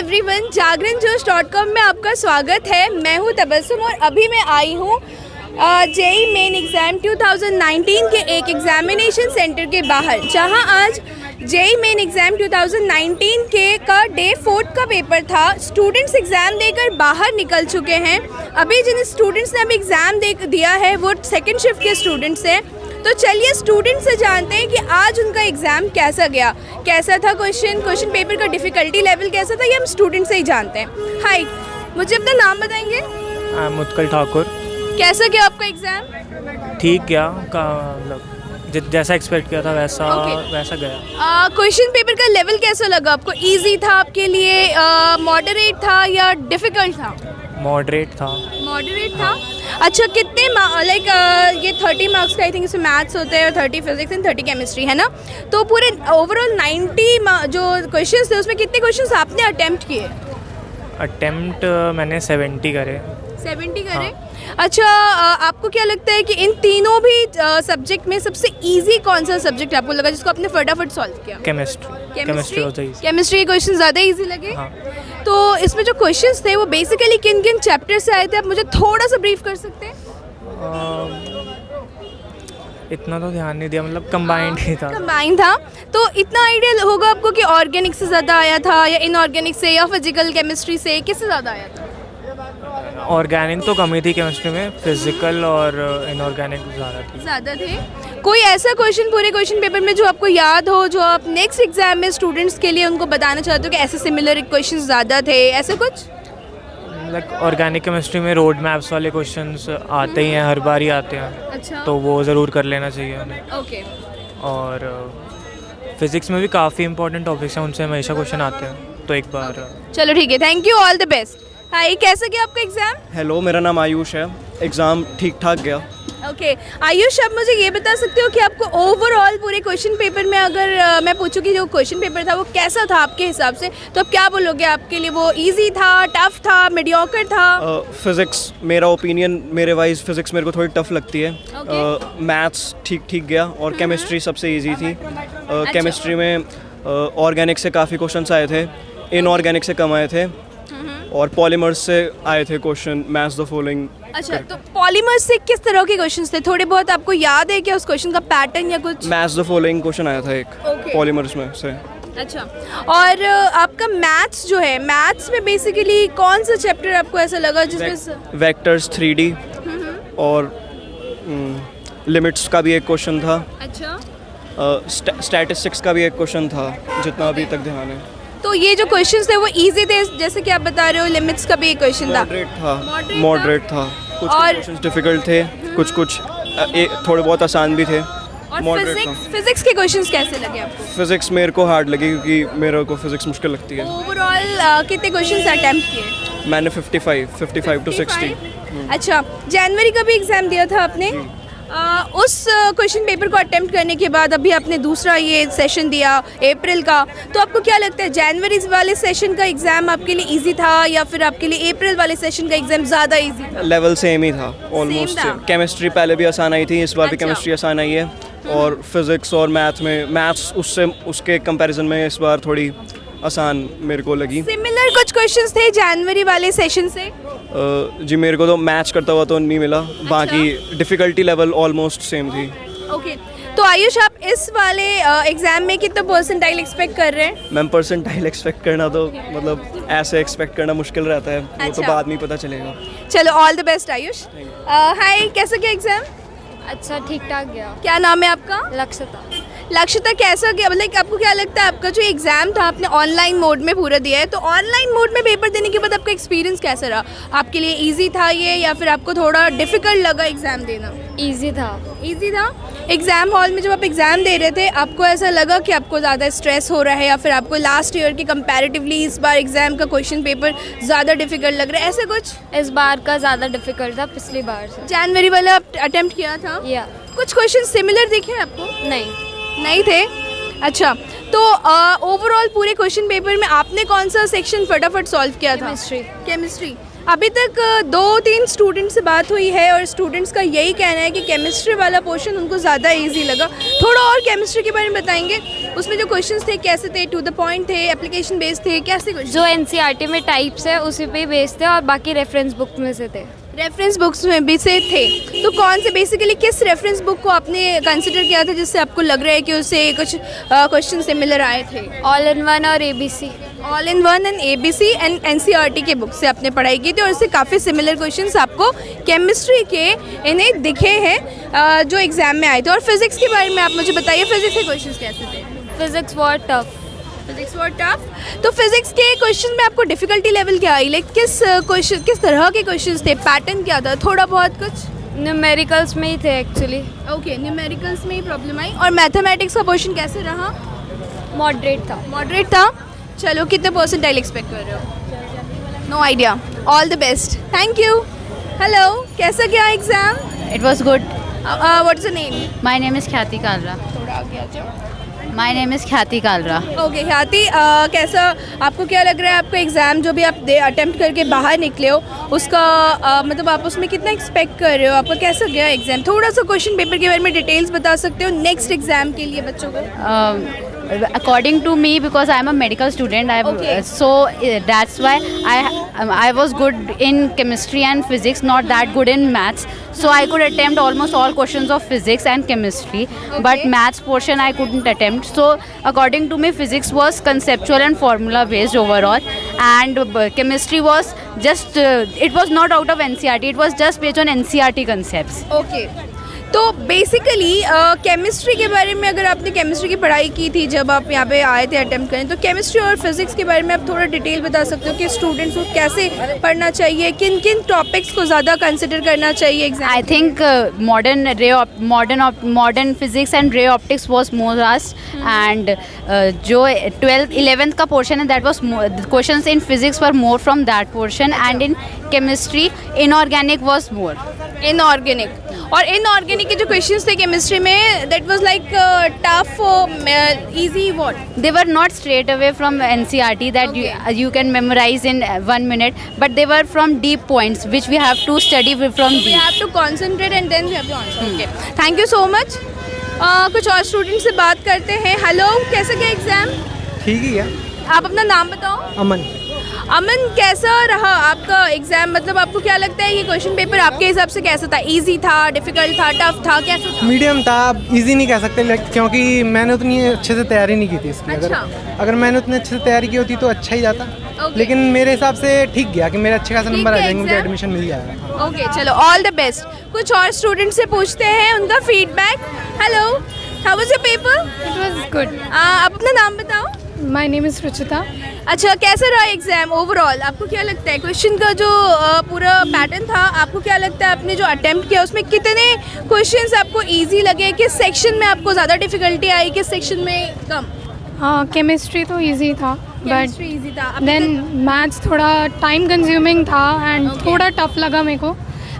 Everyone, जागरणजोश.com में आपका स्वागत है। मैं हूं तबस्सुम और अभी मैं आई हूं जेई मेन एग्ज़ाम 2019 के एक एग्ज़ामिनेशन सेंटर के बाहर, जहां आज जेई मेन एग्ज़ाम 2019 का डे 4 का पेपर था। स्टूडेंट्स एग्ज़ाम देकर बाहर निकल चुके हैं। अभी जिन स्टूडेंट्स ने अभी एग्ज़ाम दिया है वो सेकेंड शिफ्ट के स्टूडेंट्स हैं। तो चलिए स्टूडेंट से जानते हैं कि आज उनका एग्ज़ाम कैसा गया, कैसा था क्वेश्चन पेपर का डिफ़िकल्टी लेवल कैसा था, ये हम स्टूडेंट से ही जानते हैं। हाय, मुझे अपना नाम बताएंगे? मुत्कल ठाकुर। कैसा गया आपका एग्ज़ाम? ठीक गया, मतलब जैसा एक्सपेक्ट किया था वैसा गया। क्वेश्चन पेपर का लेवल कैसा लगा आपको? इजी था आपके लिए, मॉडरेट था या डिफ़िकल्ट था? मॉडरेट था। मॉडरेट था। अच्छा, कितने लाइक ये 30 मार्क्स का आई थिंक इसमें मैथ्स होते हैं, 30 फिजिक्स एंड 30 केमिस्ट्री, है ना? तो पूरे ओवरऑल 90 जो क्वेश्चंस थे उसमें कितने क्वेश्चंस आपने अटेम्प्ट किए? अटेम्प्ट मैंने 70 करे। 70 करे। हाँ। अच्छा, आपको क्या लगता है कि इन तीनों भी सब्जेक्ट में सबसे इजी कौन सा सब्जेक्ट आपको लगा जिसको आपने फटाफट सॉल्व किया? केमिस्ट्री होता है। केमिस्ट्री के क्वेश्चन ज़्यादा इजी लगे? हाँ। तो इसमें जो क्वेश्चंस थे वो बेसिकली किन किन चैप्टर से आए थे, आप मुझे थोड़ा सा ब्रीफ कर सकते हैं? इतना तो ध्यान नहीं दिया, मतलब कंबाइंड ही था। कंबाइंड था। तो इतना आइडिया होगा आपको कि ऑर्गेनिक से ज़्यादा आया था या इनऑर्गेनिक से या फिजिकल केमिस्ट्री से, किससे ज़्यादा आया था? ऑर्गेनिक तो कम ही थी केमिस्ट्री में, फिजिकल और इनऑर्गेनिक ज़्यादा थे। कोई ऐसा क्वेश्चन पूरे क्वेश्चन पेपर में जो आपको याद हो, जो आप नेक्स्ट एग्जाम में स्टूडेंट्स के लिए उनको बताना चाहते हो कि ऐसे सिमिलर क्वेश्चन ज़्यादा थे, ऐसा कुछ? लाइक ऑर्गेनिक केमिस्ट्री में रोड मैप्स वाले क्वेश्चंस आते ही हैं, हर बार ही आते हैं। अच्छा। तो वो ज़रूर कर लेना चाहिए उन्हें। ओके। और फिज़िक्स में भी काफ़ी इंपॉर्टेंट टॉपिक्स हैं, उनसे हमेशा क्वेश्चन आते हैं, तो एक बार चलो ठीक है, thank you, all the best. Hi, कैसा गया आपका एग्ज़ाम? हेलो, मेरा नाम आयुष है। एग्ज़ाम ठीक ठाक गया। ओके। आयुष, आप मुझे ये बता सकते हो कि आपको ओवरऑल पूरे क्वेश्चन पेपर में अगर मैं पूछूं कि जो क्वेश्चन पेपर था वो कैसा था आपके हिसाब से, तो आप क्या बोलोगे? आपके लिए वो इजी था, टफ था, मीडियोकर था? फिज़िक्स, मेरा ओपिनियन मेरे वाइज फिज़िक्स मेरे को थोड़ी टफ लगती है। मैथ्स ठीक ठीक गया और केमिस्ट्री सबसे ईजी थी। केमिस्ट्री में ऑर्गेनिक से काफ़ी क्वेश्चन आए थे, इनऑर्गेनिक से कम आए थे और पॉलीमर्स से आए थे क्वेश्चन, मैच द फॉलोइंग। अच्छा, तो पॉलीमर्स से किस तरह के क्वेश्चंस थे? थोड़े बहुत आपको याद है क्या उस क्वेश्चन का पैटर्न या कुछ? मैच द फॉलोइंग क्वेश्चन आया था एक पॉलीमर्स में से। अच्छा, और आपका मैथ्स जो है, मैथ्स में बेसिकली कौन सा चैप्टर आपको ऐसा लगा जिसमें वेक्टर्स 3D और लिमिट्स का भी एक क्वेश्चन था। अच्छा। स्टैटिस्टिक्स का भी एक क्वेश्चन था, जितना अभी तक ध्यान है। तो ये जो क्वेश्चंस थे वो इजी थे, जैसे कि आप बता रहे हो लिमिट्स का भी एक क्वेश्चन था? मॉडरेट था। कुछ क्वेश्चंस डिफिकल्ट थे, कुछ थोड़े बहुत आसान भी थे। और फिजिक्स के क्वेश्चंस कैसे लगे आपको? फिजिक्स मेरे को हार्ड लगी क्योंकि मेरे को फिजिक्स मुश्किल लगती है। ओवरऑल कितने क्वेश्चंस अटेम्प्ट किए? मैंने 55 टू 60। अच्छा, जनवरी का भी एग्ज़ाम दिया था आपने? उस क्वेश्चन पेपर को अटेम्प्ट करने के बाद अभी आपने दूसरा ये सेशन दिया अप्रैल का, तो आपको क्या लगता है जनवरी वाले सेशन का एग्ज़ाम आपके लिए इजी था या फिर आपके लिए अप्रैल वाले सेशन का एग्ज़ाम ज़्यादा इजी था? लेवल सेम ही था ऑलमोस्ट। केमिस्ट्री पहले भी आसान आई थी, इस बार भी केमिस्ट्री आसान आई है। और फिज़िक्स और मैथ्स उसके कंपैरिजन में इस बार थोड़ी आसान मेरे को लगी। सिमिलर कुछ क्वेश्चंस थे जनवरी वाले सेशन से? जी, मेरे को तो मैच करता हुआ तो नहीं मिला। अच्छा। बाकी डिफ़िकल्टी लेवल ऑलमोस्ट सेम थी। ओके। तो आयुष, आप इस वाले एग्ज़ाम में कितना परसेंटाइल एक्सपेक्ट कर रहे हैं? मैम, परसेंटाइल एक्सपेक्ट करना तो मतलब ऐसे एक्सपेक्ट करना मुश्किल रहता है। अच्छा। वो तो बाद में पता चलेगा। चलो, ऑल द बेस्ट आयुष। हाय, कैसा गया एग्ज़ाम? अच्छा, ठीक ठाक गया। क्या नाम है आपका? लक्षिता, कैसा गया? मतलब आपको क्या लगता है आपका जो एग्ज़ाम था आपने ऑनलाइन मोड में पूरा दिया है, तो ऑनलाइन मोड में पेपर देने के बाद आपका एक्सपीरियंस कैसा रहा? आपके लिए इजी था ये या फिर आपको थोड़ा डिफ़िकल्ट लगा एग्ज़ाम देना? इजी था। इजी था। एग्ज़ाम हॉल में जब आप एग्ज़ाम दे रहे थे आपको ऐसा लगा कि आपको ज़्यादा स्ट्रेस हो रहा है या फिर आपको लास्ट ईयर के कंपैरेटिवली इस बार एग्ज़ाम का क्वेश्चन पेपर ज़्यादा डिफ़िकल्ट लग रहा है, ऐसा कुछ? इस बार का ज़्यादा डिफ़िकल्ट था पिछली बार से। जनवरी वाला अटेम्प्ट किया था या कुछ क्वेश्चन सिमिलर दिखे आपको? नहीं थे। अच्छा, तो ओवरऑल पूरे क्वेश्चन पेपर में आपने कौन सा सेक्शन फटाफट सॉल्व किया था? केमिस्ट्री। अभी तक 2-3 स्टूडेंट से बात हुई है और स्टूडेंट्स का यही कहना है कि केमिस्ट्री वाला पोर्शन उनको ज़्यादा इजी लगा। थोड़ा और केमिस्ट्री के बारे में बताएंगे, उसमें जो क्वेश्चंस थे कैसे थे, टू द पॉइंट थे, एप्लीकेशन बेस्ड थे, कैसे क्वेश्चन? जो एनसीईआरटी में टाइप्स है उसी पे ही बेस्ड थे और बाकी रेफरेंस बुक में से थे। रेफरेंस बुक्स में भी से थे, तो कौन से बेसिकली किस रेफरेंस बुक को आपने कंसिडर किया था जिससे आपको लग रहा है कि उससे कुछ क्वेश्चन सिमिलर आए थे? ऑल इन वन और ABC। All in one and ABC and NCERT के बुक से आपने पढ़ाई की थी और इससे काफ़ी सिमिलर क्वेश्चंस आपको केमिस्ट्री के इन्हें दिखे हैं जो एग्जाम में आए थे। और फिजिक्स के बारे में आप मुझे बताइए, फिजिक्स के क्वेश्चंस कैसे थे? फिजिक्स बहुत टफ। फिजिक्स बहुत टफ। तो फिजिक्स के क्वेश्चन में आपको डिफिकल्टी लेवल क्या आई? लाइक किस तरह के क्वेश्चंस थे, पैटर्न क्या था, थोड़ा बहुत कुछ? न्यूमेरिकल्स में ही थे एक्चुअली। ओके, न्यूमेरिकल्स में ही प्रॉब्लम आई। और मैथमेटिक्स का पोर्शन कैसे रहा? मॉडरेट था। मॉडरेट था। चलो, कितने परसेंटाइल एक्सपेक्ट कर रहे हो? No idea. All the best, thank you. Hello, कैसा गया exam? It was good. What is the name? My name is Khyati Kalra. थोड़ा आगे आ जाओ। My name is Khyati Kalra. Okay ख्याति, कैसा आपको क्या लग रहा है आपका एग्ज़ाम जो भी आप अटेम्प्ट करके बाहर निकले हो उसका मतलब आप उसमें कितना एक्सपेक्ट कर रहे हो? आपका कैसा गया एग्ज़ाम? थोड़ा सा क्वेश्चन पेपर के बारे में डिटेल्स बता सकते हो नेक्स्ट एग्ज़ाम के लिए बच्चों को? According to me, because I am a medical student, Okay. so that's why I was good in chemistry and physics, not that good in maths. So I could attempt almost all questions of physics and chemistry, but maths portion I couldn't attempt. So according to me, physics was conceptual and formula based overall, and chemistry was just it was not out of NCERT. It was just based on NCERT concepts. Okay, तो basically chemistry के बारे में, अगर आपने chemistry की पढ़ाई की थी जब आप यहाँ पे आए थे अटेम्प्ट करें, तो केमिस्ट्री और फिजिक्स के बारे में आप थोड़ा डिटेल बता सकते हो कि स्टूडेंट्स को कैसे पढ़ना चाहिए, किन किन टॉपिक्स को ज़्यादा कंसिडर करना चाहिए exam? I think modern physics and ray optics was more asked, and जो 12th 11th का portion है that was more, the questions in physics were more from that portion, and in chemistry inorganic was more. Inorganic, और inorganic के जो questions थे chemistry में that was like tough, easy, what? They were not straight away from NCERT that you can memorize in 1 minute, but they were from deep points which we have to study from We deep. have to concentrate and then we have to answer. Okay. Thank you so much. कुछ और student से बात करते हैं। Hello, कैसा गया exam? ठीक ही है। आप अपना नाम बताओ। अमन। अमन, कैसा रहा आपका एग्जाम? मतलब आपको क्या लगता है ये क्वेश्चन पेपर आपके हिसाब से कैसा था? इजी था, डिफिकल्ट था, टफ था, कैसा था? मीडियम था। आप इजी नहीं कह सकते क्योंकि मैंने उतनी अच्छे से तैयारी नहीं की थी इसकी। अच्छा। अगर मैंने उतने अच्छे से तैयारी की होती तो अच्छा ही जाता। Okay. लेकिन मेरे हिसाब से ठीक गया कि मेरे अच्छे खासा ठीक नंबर आ गया जाएंगे, मुझे exam? एडमिशन मिल जाएगा। ओके, चलो, ऑल द बेस्ट। कुछ और स्टूडेंट से पूछते हैं उनका feedback. Hello, how was your paper? It was good. आप अपना नाम बताओ। My name is Ruchita. अच्छा, कैसा रहा एग्जाम ओवरऑल? आपको क्या लगता है क्वेश्चन का जो पूरा पैटर्न था, आपको क्या लगता है आपने जो अटेम्प्ट किया उसमें कितने क्वेश्चंस आपको इजी लगे? किस सेक्शन में आपको ज़्यादा डिफिकल्टी आई, किस सेक्शन में कम? हाँ, केमिस्ट्री तो इजी था, केमिस्ट्री बट इजी था। देन मैथ्स थोड़ा टाइम कंज्यूमिंग था एंड Okay. थोड़ा टफ लगा मेरे को।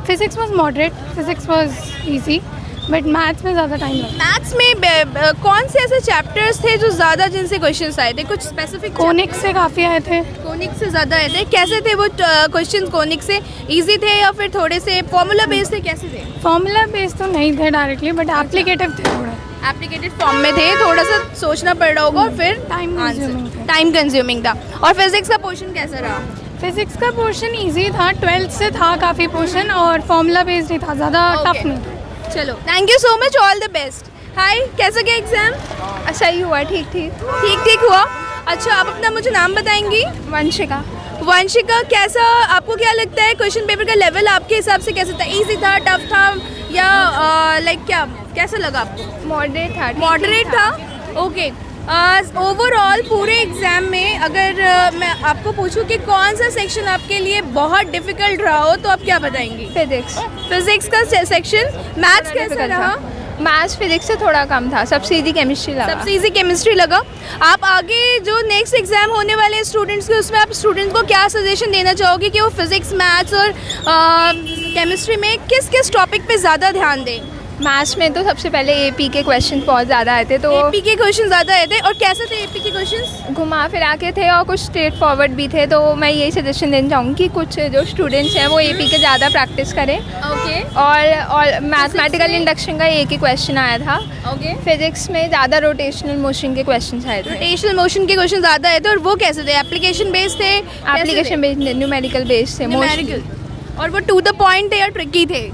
Physics was moderate, physics was easy, but maths में ज़्यादा टाइम लगा। मैथ्स में कौन से ऐसे चैप्टर्स थे जो ज़्यादा जिनसे क्वेश्चंस आए थे? कुछ स्पेसिफिक? कोनिक से काफ़ी आए थे। कोनिक से ज़्यादा आए थे। कैसे थे वो क्वेश्चंस? कोनिक से इजी थे या फिर थोड़े से फॉर्मूला बेस्ड थे? कैसे थे? फॉर्मूला बेस्ड तो नहीं थे डायरेक्टली, बट एप्लीकेटिव थे थोड़ा। एप्लीकेटेड फॉर्म में थे, थोड़ा सा सोचना पड़ रहा होगा और फिर Time consuming था। टाइम कंज्यूमिंग था। और फिजिक्स का पोर्शन कैसा रहा? फिजिक्स का पोर्शन इजी था, 12th से था काफ़ी पोर्शन, और फॉर्मूला बेस्ड ही था, ज़्यादा Okay. टफ नहीं। चलो, thank you so much, all the best. Hi, कैसा गया एग्जाम? अच्छा ही हुआ, ठीक ठीक। ठीक ठीक हुआ। अच्छा, आप अपना मुझे नाम बताएंगी? वंशिका। वंशिका, कैसा आपको क्या लगता है क्वेश्चन पेपर का लेवल आपके हिसाब से कैसा था? इजी था, टफ था, या लाइक क्या कैसा लगा आपको? मॉडरेट था। मॉडरेट था। ओके, ओवरऑल पूरे एग्जाम में अगर मैं आपको पूछूं कि कौन सा सेक्शन आपके लिए बहुत डिफिकल्ट रहा हो तो आप क्या बताएंगी? फिजिक्स। फिजिक्स का सेक्शन। मैथ्स कैसा रहा? मैथ्स फिजिक्स से थोड़ा कम था, सबसे इजी केमिस्ट्री लगा। सबसे इजी केमिस्ट्री लगा। आप आगे जो नेक्स्ट एग्जाम होने वाले स्टूडेंट्स के उसमें आप स्टूडेंट को क्या सजेशन देना चाहोगे कि वो फिजिक्स, मैथ्स और केमिस्ट्री में किस किस टॉपिक पे ज़्यादा ध्यान दें? मैथ्स में तो सबसे पहले एपी के क्वेश्चन बहुत ज़्यादा आए थे, तो एपी के क्वेश्चन ज़्यादा आए थे। और कैसे थे एपी के क्वेश्चन? घुमा फिरा के थे और कुछ स्ट्रेट फॉरवर्ड भी थे। तो मैं यही सजेशन देना चाहूँगी कि कुछ जो स्टूडेंट्स हैं वो एपी के ज़्यादा प्रैक्टिस करें। ओके और मैथमेटिकल इंडक्शन का एक ही क्वेश्चन आया था। ओके। फिजिक्स में ज़्यादा रोटेशनल मोशन के क्वेश्चन आए थे। रोटेशनल मोशन के क्वेश्चन ज़्यादा आए थे। और वो कैसे थे? एप्लीकेशन बेस्ड थे? एप्लीकेशन बेस्ड, न्यूमेरिकल बेस्ड थे मोस्टली। न्यूमेरिकल। और वो टू द पॉइंट थे या ट्रिकी थे?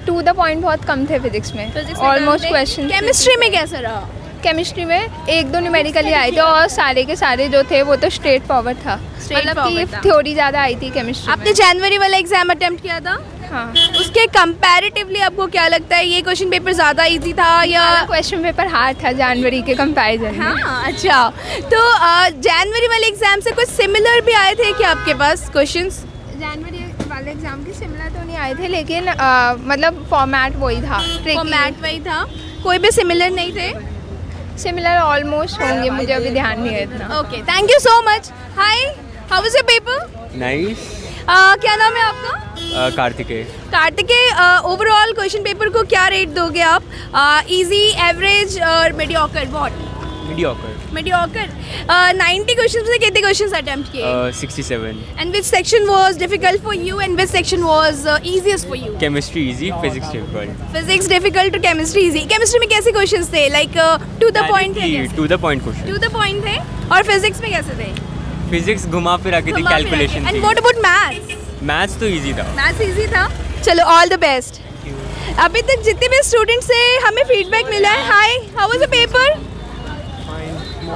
टू द पॉइंट बहुत कम थे फिजिक्स में, ऑलमोस्ट क्वेश्चन। केमिस्ट्री में कैसा रहा? केमिस्ट्री में एक दो न्यूमेरिकली आए थे और सारे के सारे जो थे वो तो स्ट्रेट फॉरवर्ड था। मतलब कि forward था। थ्योरी ज़्यादा आई थी केमिस्ट्री आपने जनवरी वाला एग्जाम अटेम्प्ट किया था? हाँ। उसके कंपैरेटिवली आपको क्या लगता है, ये क्वेश्चन पेपर ज़्यादा इजी था या? क्वेश्चन पेपर हार्ड था जनवरी के कंपैरिजन में। हाँ अच्छा। तो जनवरी वाले एग्जाम से कुछ सिमिलर भी आए थे क्या आपके पास क्वेश्चंस? जनवरी वाले एग्जाम के सिमिलर तो नहीं आए थे, लेकिन मतलब फॉर्मेट वही था। फॉर्मेट वही था, कोई भी सिमिलर नहीं थे? सिमिलर ऑलमोस्ट होंगे, मुझे अभी ध्यान नहीं है इतना। Okay, thank you so much. Hi, how was your paper? Nice. क्या नाम है आपका? Kartikeya. Kartikeya, overall question paper को क्या रेट दोगे आप? इजी, एवरेज और mediocre? What? Mediocre. Mediocre. 90 questions में कितने क्वेश्चंस अटेम्प्ट किए? 67। And which section was difficult for you and which section was easiest for you? Chemistry easy, physics difficult. Physics difficult to chemistry easy. Chemistry में कैसे questions थे? Like to the point थे कैसे? To the point question. To the point थे। और physics में कैसे थे? फिजिक्स घुमा फिरा के थी, कैलकुलेशन And थी। what about maths? मैथ्स तो इजी था। Maths easy था। चलो, all the best. अभी तक जितने भी स्टूडेंट से हमें फीडबैक मिला है। हाय, how was the paper?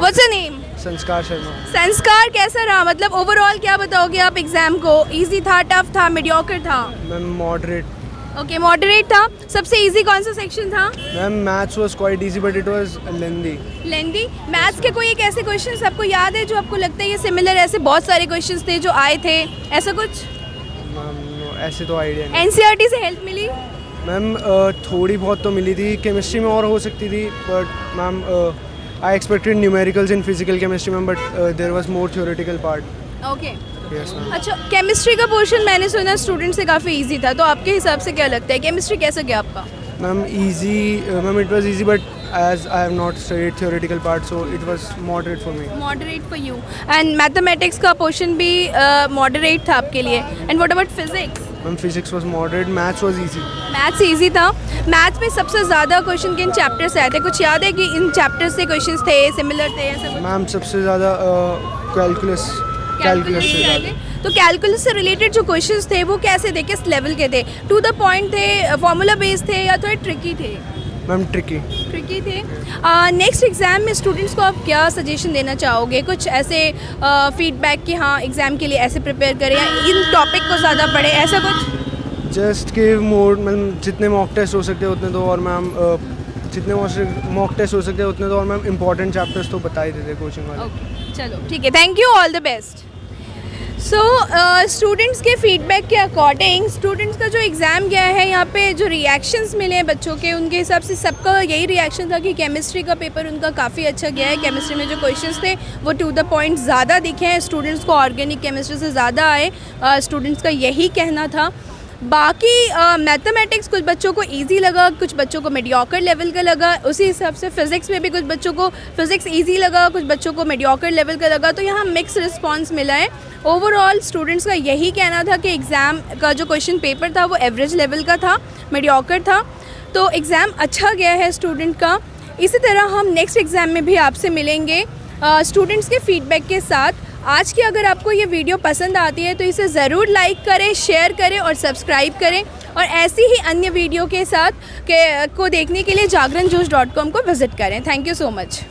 What's your name? संस्कार शर्मा। संस्कार, कैसा रहा? मतलब ओवरऑल क्या बताओगे आप एग्जाम को? इजी था, टफ था, मीडियोकर था? Ma'am moderate. ओके, मॉडरेट था। सबसे इजी कौन सा सेक्शन था? Ma'am maths was quite easy but it was lengthy. Lengthy. Maths के कोई एक ऐसे क्वेश्चंस आपको याद है जो आपको लगता है ये सिमिलर? ऐसे बहुत सारे क्वेश्चंस थे जो आए थे, ऐसा कुछ? मैम ऐसे तो आइडिया नहीं। एनसीईआरटी से हेल्प मिली? मैम थोड़ी बहुत तो मिली थी, केमिस्ट्री में और हो सकती थी, but ma'am I expected numericals in physical chemistry ma'am, but there was more theoretical part. Okay. Yes ma'am. अच्छा, केमिस्ट्री का पोर्शन मैंने सुना स्टूडेंट से काफ़ी इजी था, तो आपके हिसाब से क्या लगता है केमिस्ट्री कैसा गया आपका? Ma'am easy, ma'am it was easy but as I have not studied theoretical part so it was moderate for me. Moderate for you. And mathematics का पोर्शन भी मॉडरेट था आपके लिए। And what about physics? Ma'am physics was moderate, maths was easy. Maths easy था। Maths में सबसे ज़्यादा question किन चैप्टर से आए थे? कुछ याद है कि इन चैप्टर से क्वेश्चंस थे, सिमिलर थे, ऐसा कुछ? मैम सबसे ज़्यादा कैलकुलस से से आए ज़्यादा। थे। तो कैलकुलस से रिलेटेड जो क्वेश्चंस थे वो कैसे थे, किस लेवल के थे? टू द पॉइंट थे, फॉर्मूला बेस्ड थे या थोड़े ट्रिकी थे? मैम ट्रिकी थे। नेक्स्ट एग्ज़ाम में स्टूडेंट्स को आप क्या सजेशन देना चाहोगे? कुछ ऐसे फीडबैक कि हाँ एग्ज़ाम के लिए ऐसे प्रिपेयर करें या इन टॉपिक को ज़्यादा पढ़ें, ऐसा कुछ? जस्ट कि मोड मतलब जितने मॉक टेस्ट हो सकते हैं उतने दो, और मैम जितने मॉक टेस्ट हो सकते हैं उतने दो, और मैम इंपॉर्टेंट चैप्टर्स तो बता ही देते कोचिंग वाले। ओके, चलो ठीक है, thank you, all the best. So students के फीडबैक के अकॉर्डिंग स्टूडेंट्स का जो एग्ज़ाम गया है, यहाँ पे जो रिएक्शंस मिले हैं बच्चों के, उनके हिसाब से सबका यही रिएक्शन था कि केमिस्ट्री का पेपर उनका काफ़ी अच्छा गया है। केमिस्ट्री में जो क्वेश्चंस थे वो टू द पॉइंट ज़्यादा दिखे हैं, स्टूडेंट्स को ऑर्गेनिक केमिस्ट्री से ज़्यादा आए, स्टूडेंट्स का यही कहना था। बाकी मैथमेटिक्स कुछ बच्चों को इजी लगा, कुछ बच्चों को मीडियोकर लेवल का लगा। उसी हिसाब से फ़िज़िक्स में भी कुछ बच्चों को फ़िज़िक्स इजी लगा, कुछ बच्चों को मीडियोकर लेवल का लगा। तो यहाँ मिक्स रिस्पांस मिला है। ओवरऑल स्टूडेंट्स का यही कहना था कि एग्ज़ाम का जो क्वेश्चन पेपर था वो एवरेज लेवल का था, मीडियोकर था। तो एग्ज़ाम अच्छा गया है स्टूडेंट का। इसी तरह हम नेक्स्ट एग्ज़ाम में भी आपसे मिलेंगे स्टूडेंट्स के फीडबैक के साथ। आज की अगर आपको ये वीडियो पसंद आती है तो इसे ज़रूर लाइक करें, शेयर करें और सब्सक्राइब करें। और ऐसी ही अन्य वीडियो के साथ को देखने के लिए JagranJosh.com को विज़िट करें। Thank you so much.